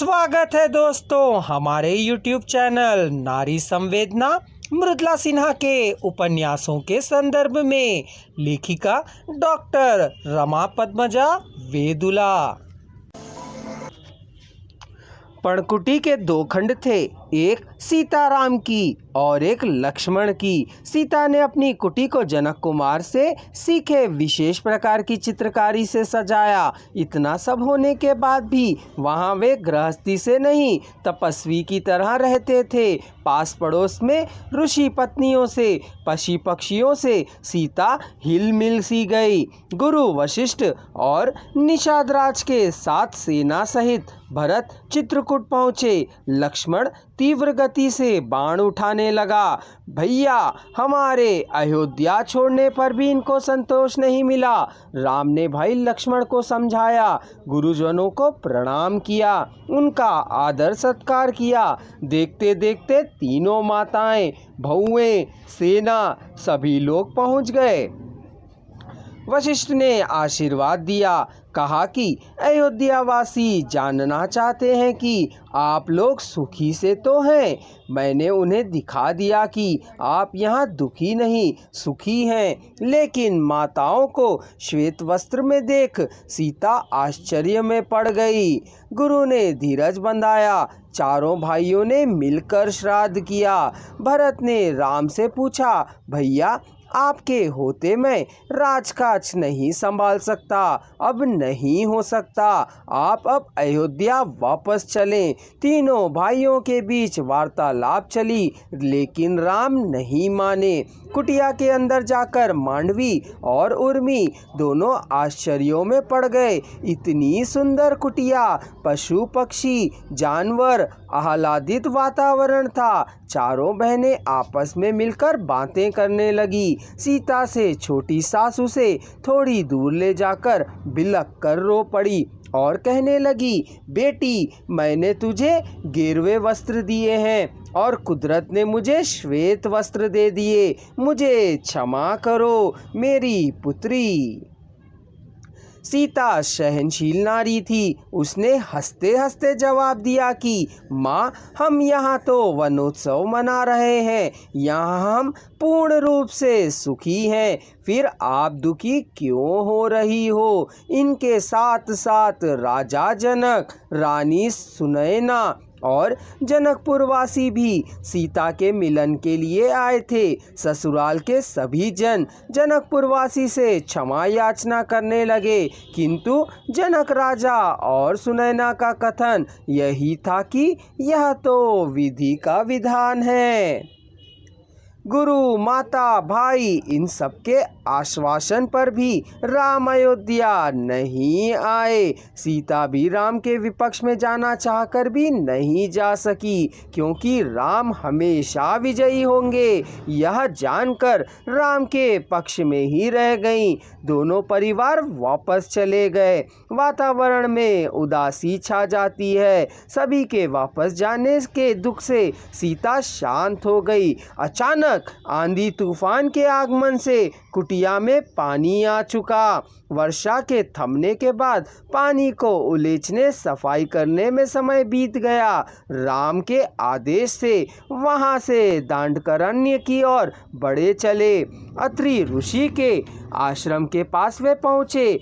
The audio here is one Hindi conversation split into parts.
स्वागत है दोस्तों हमारे YouTube चैनल नारी संवेदना मृदुला सिन्हा के उपन्यासों के संदर्भ में। लेखिका डॉक्टर रमा पद्मजा वेदुला। पर्णकुटी के दो खंड थे, एक सीताराम की और एक लक्ष्मण की। सीता ने अपनी कुटी को जनक कुमार से सीखे विशेष प्रकार की चित्रकारी से सजाया। इतना सब होने के बाद भी वहाँ वे गृहस्थी से नहीं तपस्वी की तरह रहते थे। पास पड़ोस में ऋषि पत्नियों से पशु पक्षियों से सीता हिल मिल सी गई। गुरु वशिष्ठ और निषादराज के साथ सेना सहित भरत चित्रकूट पहुँचे। लक्ष्मण तीव्र गति से बाण उठाने लगा। भैया, हमारे अयोध्या छोड़ने पर भी इनको संतोष नहीं मिला। राम ने भाई लक्ष्मण को समझाया, गुरुजनों को प्रणाम किया, उनका आदर सत्कार किया। देखते देखते तीनों माताएं, बहुएं, सेना सभी लोग पहुंच गए। वशिष्ठ ने आशीर्वाद दिया, कहा कि अयोध्यावासी जानना चाहते हैं कि आप लोग सुखी से तो हैं। मैंने उन्हें दिखा दिया कि आप यहाँ दुखी नहीं सुखी हैं। लेकिन माताओं को श्वेत वस्त्र में देख सीता आश्चर्य में पड़ गई। गुरु ने धीरज बंधाया। चारों भाइयों ने मिलकर श्राद्ध किया। भरत ने राम से पूछा, भैया, आपके होते मैं राजकाज नहीं संभाल सकता, अब नहीं हो सकता। आप अब अयोध्या वापस चलें। तीनों भाइयों के बीच वार्तालाप चली, लेकिन राम नहीं माने। कुटिया के अंदर जाकर मांडवी और उर्मी दोनों आश्चर्यों में पड़ गए। इतनी सुंदर कुटिया, पशु पक्षी जानवर, आह्लादित वातावरण था। चारों बहनें आपस में मिलकर बातें करने लगी। सीता से छोटी सासू से थोड़ी दूर ले जाकर बिलख कर रो पड़ी और कहने लगी, बेटी, मैंने तुझे गेरुए वस्त्र दिए हैं और कुदरत ने मुझे श्वेत वस्त्र दे दिए। मुझे क्षमा करो मेरी पुत्री। सीता सहनशील नारी थी। उसने हंसते हंसते जवाब दिया कि माँ, हम यहाँ तो वनोत्सव मना रहे हैं, यहाँ हम पूर्ण रूप से सुखी हैं, फिर आप दुखी क्यों हो रही हो? इनके साथ साथ राजा जनक, रानी सुनैना और जनकपुरवासी भी सीता के मिलन के लिए आए थे। ससुराल के सभी जन जनकपुरवासी से क्षमा याचना करने लगे, किंतु जनक राजा और सुनैना का कथन यही था कि यह तो विधि का विधान है। गुरु, माता, भाई इन सबके आश्वासन पर भी राम अयोध्या नहीं आए। सीता भी राम के विपक्ष में जाना चाहकर भी नहीं जा सकी, क्योंकि राम हमेशा विजयी होंगे। यह जानकर राम के पक्ष में ही रह गईं। दोनों परिवार वापस चले गए। वातावरण में उदासी छा जाती है। सभी के वापस जाने के दुख से सीता शांत हो गई। अचानक आंधी तूफान के आगमन से कुटिया में पानी आ चुका। वर्षा के थमने के बाद पानी को उलीचने सफाई करने में समय बीत गया। राम के आदेश से वहां से दांडकारण्य की ओर बढ़े चले। अत्रि ऋषि के आश्रम के पास वे पहुँचे।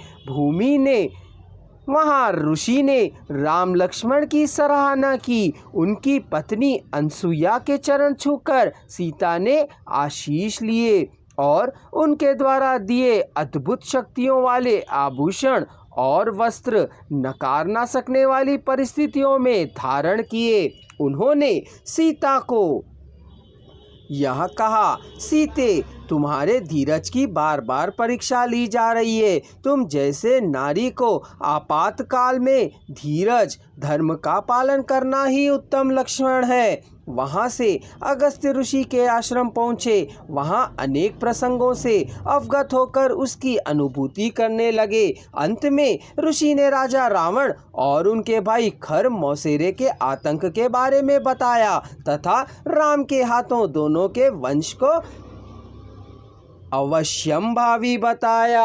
वहाँ ऋषि ने राम लक्ष्मण की सराहना की। उनकी पत्नी अनसुईया के चरण छूकर सीता ने आशीष लिए और उनके द्वारा दिए अद्भुत शक्तियों वाले आभूषण और वस्त्र नकार ना सकने वाली परिस्थितियों में धारण किए। उन्होंने सीता को यह कहा, सीते, तुम्हारे धीरज की बार बार परीक्षा ली जा रही है। तुम जैसे नारी को आपातकाल में धीरज, धर्म का पालन करना ही उत्तम लक्षण है। वहाँ से अगस्त्य ऋषि के आश्रम पहुँचे। वहाँ अनेक प्रसंगों से अवगत होकर उसकी अनुभूति करने लगे। अंत में ऋषि ने राजा रावण और उनके भाई खर मौसेरे के आतंक के बारे में बताया तथा राम के हाथों दोनों के वंश को अवश्यंभावी बताया।